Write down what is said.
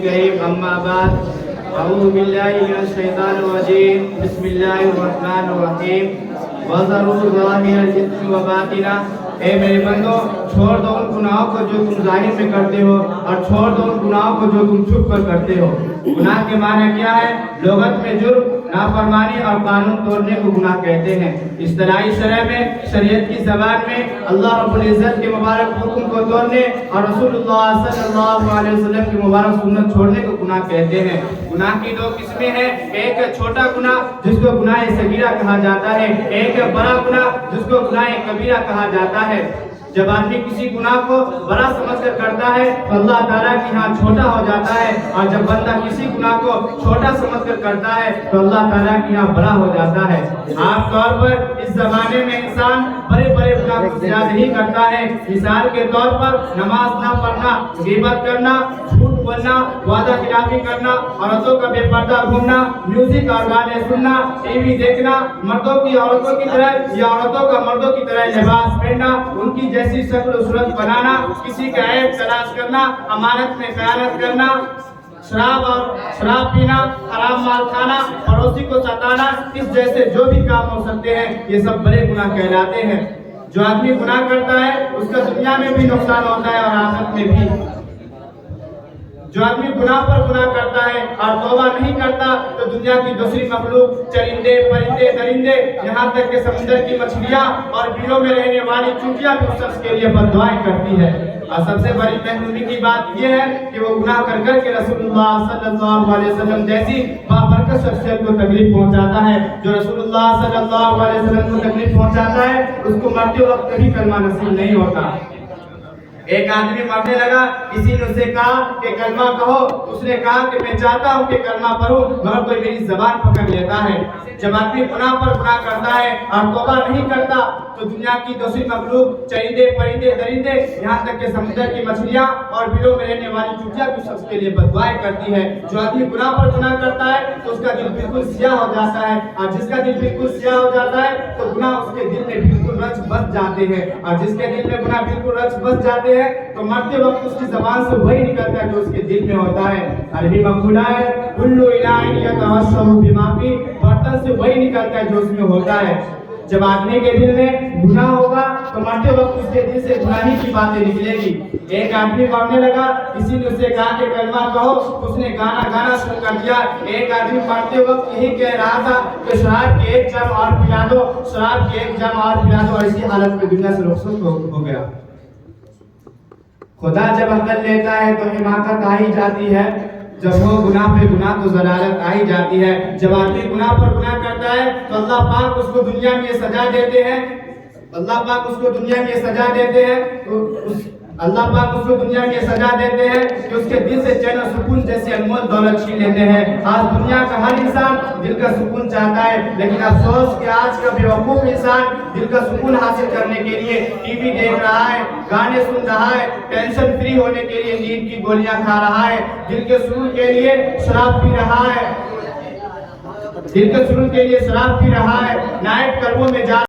الكريم أما بعد أعوذ بالله من الشيطان الرجيم بسم الله الرحمن الرحيم وذروا ظاهر الإثم وباطنه اے میرے بندو چھوڑ دو ان گناہوں کو جو تم ظاہر میں کرتے ہو اور چھوڑ دو ان گناہوں کو جو تم چھپ کر کرتے ہو۔ گناہ کے معنی کیا ہے؟ لغت میں جرم، نافرمانی اور قانون توڑنے کو گناہ کہتے ہیں۔ اصطلاحی شرح میں، شریعت کی زبان میں اللہ رب العزت کے مبارک حکم کو توڑنے اور رسول اللہ صلی اللہ علیہ وسلم کی مبارک سنت چھوڑنے کو گناہ کہتے ہیں۔ گناہ کی دو قسمیں ہیں، ایک چھوٹا گناہ جس کو گناہ صغیرہ کہا جاتا ہے، ایک بڑا گناہ جس کو گناہ کبیرہ کہا جاتا ہے۔ جب آدمی کسی گناہ کو بڑا سمجھ کر کرتا ہے تو اللہ تعالیٰ کی ہاں چھوٹا ہو جاتا ہے، اور جب بندہ کسی گناہ کو چھوٹا سمجھ کر کرتا ہے تو اللہ تعالیٰ کی ہاں بڑا ہو جاتا ہے۔ عام طور پر اس زمانے میں انسان بڑے بڑے گناہ کو زیادہ ہی کرتا ہے۔ مثال کے طور پر نماز نہ پڑھنا، غیبت کرنا، جھوٹ بولنا، وعدہ خلافی کرنا، عورتوں کا بے پردہ گھومنا، میوزک اور گانے سننا، ٹی وی دیکھنا، مردوں کی عورتوں کی طرح یا عورتوں کا مردوں کی طرح لباس پہننا، ان کی جیسی شکل و صورت بنانا، کسی کا عیب تلاش کرنا، امانت میں خیانت کرنا، شراب پینا، حرام مال کھانا، پڑوسی کو ستانا، اس جیسے جو بھی کام ہو سکتے ہیں یہ سب بڑے گناہ کہلاتے ہیں۔ جو آدمی گناہ کرتا ہے اس کا دنیا میں بھی نقصان ہوتا ہے اور آخرت میں بھی۔ جو آدمی گناہ پر گناہ کرتا ہے اور توبہ نہیں کرتا تو دنیا کی دوسری مخلوق، چرندے، پرندے، درندے، یہاں تک کہ سمندر کی مچھلیاں اور بیلوں میں رہنے والی چونٹیاں بھی اس شخص کے لیے بددعائیں کرتی ہے۔ اور سب سے بڑی محرومی کی بات یہ ہے کہ وہ گناہ کر کر کے رسول اللہ صلی اللہ علیہ وسلم جیسی بابرکت شخصیت کو تکلیف پہنچاتا ہے۔ جو رسول اللہ صلی اللہ علیہ وسلم کو تکلیف پہنچاتا ہے اس کو مرتے وقت کبھی کلمہ نصیب نہیں ہوتا۔ ایک آدمی مرنے لگا، کسی نے اسے کہا کہ کلمہ کہو، اس نے کہا کہ میں چاہتا ہوں کہ کلمہ پڑھوں مگر کوئی میری زبان پکڑ لیتا ہے۔ جب آدمی گناہ پر گناہ کرتا ہے اور توبہ نہیں کرتا تو دنیا کی دوسری مخلوق، چرندے، پرندے، درندے، یہاں تک کہ سمندر کی مچھلیاں اور بیلوں میں رہنے والی چونٹیاں بھی شخص کے لیے بددعائیں کرتی ہے۔ جو آدمی گناہ پر گناہ کرتا ہے تو اس کا دل بالکل سیاہ ہو جاتا ہے، اور جس کا دل بالکل سیاہ ہو جاتا ہے تو گناہ اس کے دل میں بالکل رچ بس جاتے ہیں، اور جس کے دل میں گناہ بالکل رچ بس جاتے ہیں تو مرتے وقت اس کی زبان سے وہی نکلتا ہے جو اس کے دل میں ہوتا ہے۔ عربی مقولہ ہے کلو اناء یتوسع بما فیہ، برتن سے وہی نکلتا ہے جو اس میں ہوتا ہے۔ جب آدمی کے دل میں گناہ ہوگا تو مرتے وقت اس کے دل سے گناہی کی باتیں نکلے گی۔ ایک آدمی مرنے لگا، کسی نے اسے کہا کہ کلمہ کہو، اس نے گانا شروع کر دیا۔ ایک آدمی مرتے وقت یہی کہہ رہا تھا کہ شراب کی ایک جام اور پلا دو، شراب کی ایک جام اور پلا دو، اور اسی حالت میں دنیا سے رخصت ہو گیا۔ خدا جب عقل لیتا ہے تو حماقت آ ہی جاتی ہے، جب وہ گناہ پہ گناہ تو ضلالت آ ہی جاتی ہے۔ جب آدمی گناہ پر گناہ کرتا ہے تو اللہ پاک اس کو دنیا میں یہ سزا دیتے ہیں، اللہ پاک اس کو دنیا میں یہ سزا دیتے ہیں اللہ پاک اس کو دنیا میں یہ سزا دیتے ہیں کہ اس کے دل سے چین و سکون جیسی انمول دولت چھین لیتے ہیں۔ آج دنیا کا ہر انسان دل کا سکون چاہتا ہے، لیکن افسوس کہ آج کا بیوقوف انسان دل کا سکون حاصل کرنے کے لیے ٹی وی دیکھ رہا ہے، گانے سن رہا ہے، ٹینشن فری ہونے کے لیے نیند کی گولیاں کھا رہا ہے، دل کے سکون کے لیے شراب پی رہا ہے، دل کے سکون کے لیے شراب پی رہا ہے، نائٹ کلبوں میں جا